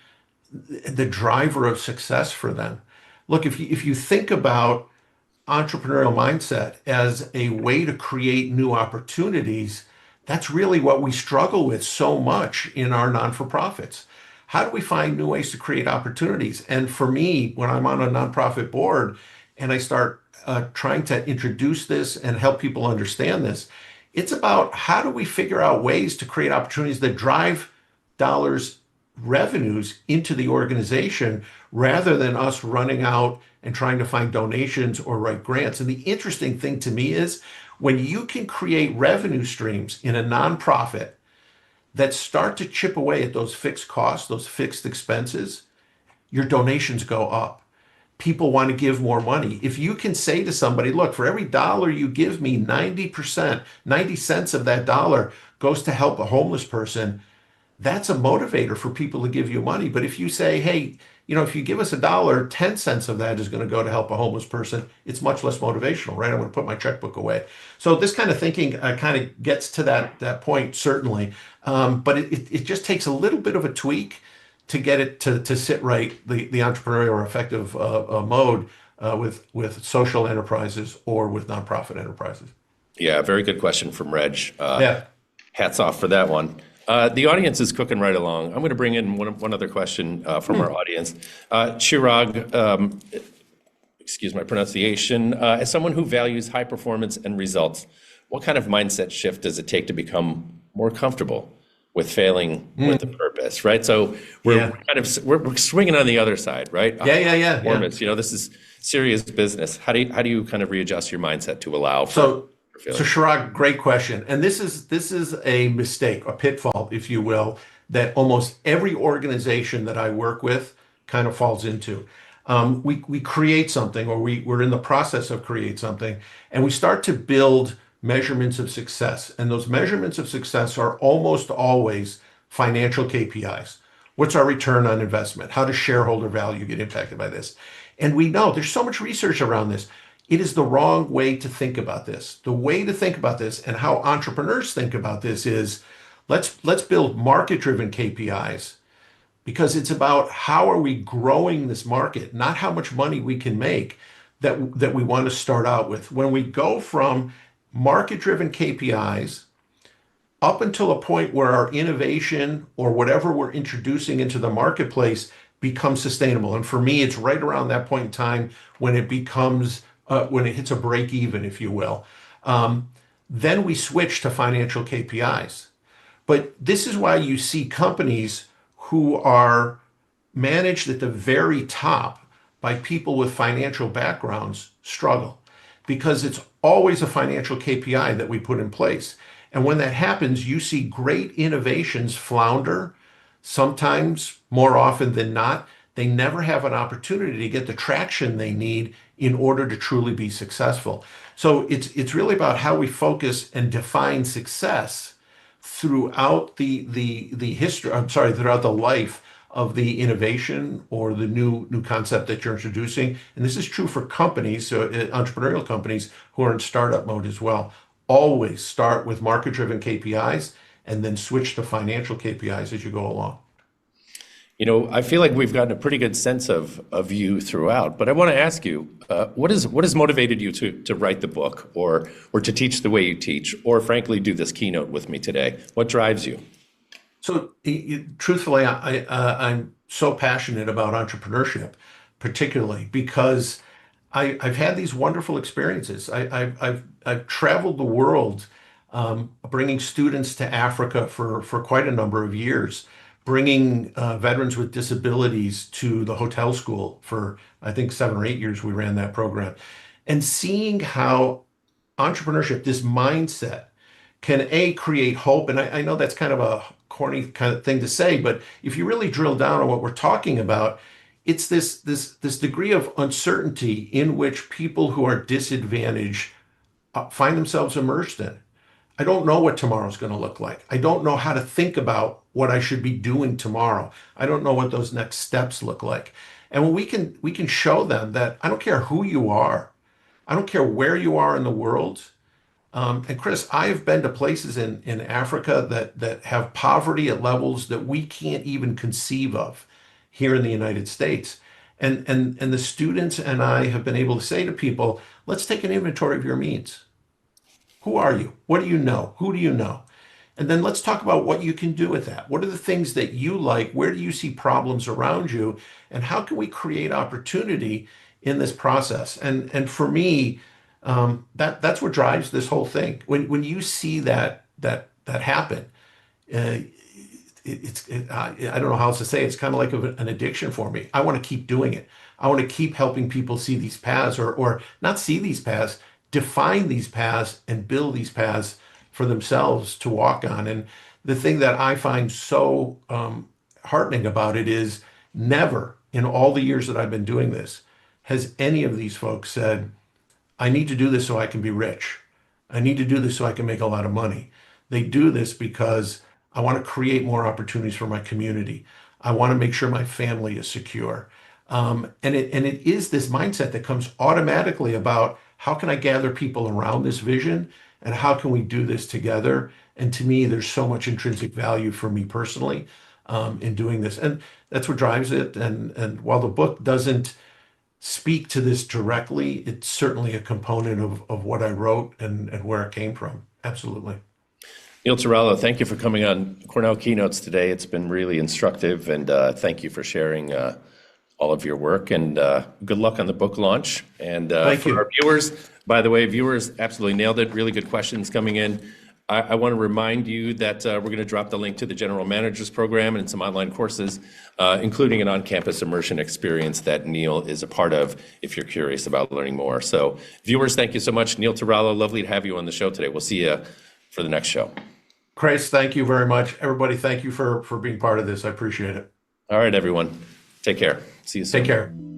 the driver of success for them. Look, if you think about entrepreneurial mindset as a way to create new opportunities, that's really what we struggle with so much in our non-for-profits. How do we find new ways to create opportunities? And for me, when I'm on a nonprofit board and I start trying to introduce this and help people understand this, it's about how do we figure out ways to create opportunities that drive dollars, revenues into the organization rather than us running out and trying to find donations or write grants. And the interesting thing to me is when you can create revenue streams in a nonprofit that start to chip away at those fixed costs, those fixed expenses, your donations go up. People want to give more money. If you can say to somebody, look, for every dollar you give me, 90%, 90 cents of that dollar goes to help a homeless person, that's a motivator for people to give you money. But if you say, hey, if you give us a dollar, 10 cents of that is going to go to help a homeless person, it's much less motivational, right? I'm going to put my checkbook away. So this kind of thinking kind of gets to that point, certainly. But it just takes a little bit of a tweak to get it to sit right, the entrepreneurial or effective mode with social enterprises or with nonprofit enterprises. Yeah, very good question from Reg. Yeah. Hats off for that one. The audience is cooking right along. I'm going to bring in one other question from our audience. Chirag, excuse my pronunciation, as someone who values high performance and results, what kind of mindset shift does it take to become more comfortable with failing with a purpose, right? So we're we're swinging on the other side, right? Yeah. Performance, this is serious business. How do you kind of readjust your mindset to allow for So failure? Chirag, great question. And this is a mistake, a pitfall, if you will, that almost every organization that I work with kind of falls into. We create something, or we're in the process of create something, and we start to build measurements of success. And those measurements of success are almost always financial KPIs. What's our return on investment? How does shareholder value get impacted by this? And we know there's so much research around this. It is the wrong way to think about this. The way to think about this and how entrepreneurs think about this is let's build market-driven KPIs, because it's about how are we growing this market, not how much money we can make that we want to start out with. When we go from market-driven KPIs up until a point where our innovation or whatever we're introducing into the marketplace becomes sustainable. And for me, it's right around that point in time when it becomes, when it hits a break even, if you will. Then we switch to financial KPIs. But this is why you see companies who are managed at the very top by people with financial backgrounds struggle, because it's always a financial KPI that we put in place. And when that happens, you see great innovations flounder. Sometimes, more often than not, they never have an opportunity to get the traction they need in order to truly be successful. So it's really about how we focus and define success throughout the history, throughout the life of the innovation or the new concept that you're introducing. And this is true for companies, so entrepreneurial companies who are in startup mode as well. Always start with market-driven KPIs and then switch to financial KPIs as you go along. I feel like we've gotten a pretty good sense of you throughout, but I want to ask you, what has motivated you to write the book or to teach the way you teach, or frankly, do this keynote with me today? What drives you? So, truthfully, I'm so passionate about entrepreneurship, particularly because I've had these wonderful experiences. I've traveled the world, bringing students to Africa for quite a number of years, bringing veterans with disabilities to the hotel school for, I think, 7 or 8 years we ran that program, and seeing how entrepreneurship, this mindset, can create hope. And I know that's kind of a corny kind of thing to say, but if you really drill down on what we're talking about, it's this degree of uncertainty in which people who are disadvantaged find themselves immersed in. I don't know what tomorrow's going to look like. I don't know how to think about what I should be doing tomorrow. I don't know what those next steps look like. And when we can show them that I don't care who you are, I don't care where you are in the world. And Chris, I have been to places in Africa that have poverty at levels that we can't even conceive of here in the United States. And the students and I have been able to say to people, let's take an inventory of your means. Who are you? What do you know? Who do you know? And then let's talk about what you can do with that. What are the things that you like? Where do you see problems around you? And how can we create opportunity in this process? And for me, that's what drives this whole thing. When you see that happen, uh, I don't know how else to say it. It's kind of like an addiction for me. I want to keep doing it. I want to keep helping people see these paths, or not see these paths, define these paths and build these paths for themselves to walk on. And the thing that I find so heartening about it is never in all the years that I've been doing this has any of these folks said, I need to do this so I can be rich. I need to do this so I can make a lot of money. They do this because I want to create more opportunities for my community. I want to make sure my family is secure. And it is this mindset that comes automatically about how can I gather people around this vision and how can we do this together? And to me, there's so much intrinsic value for me personally in doing this. And that's what drives it. And while the book doesn't speak to this directly, it's certainly a component of what I wrote and where it came from. Absolutely. Neil Tarallo, thank you for coming on Cornell Keynotes today. It's been really instructive, and thank you for sharing all of your work, and good luck on the book launch. And Thank for you. our viewers, by the way, viewers absolutely nailed it. Really good questions coming in. I want to remind you that we're going to drop the link to the General Managers Program and some online courses, including an on-campus immersion experience that Neil is a part of if you're curious about learning more. So viewers, thank you so much. Neil Tarallo, lovely to have you on the show today. We'll see you for the next show. Chris, thank you very much. Everybody, thank you for being part of this. I appreciate it. All right, everyone. Take care. See you soon. Take care.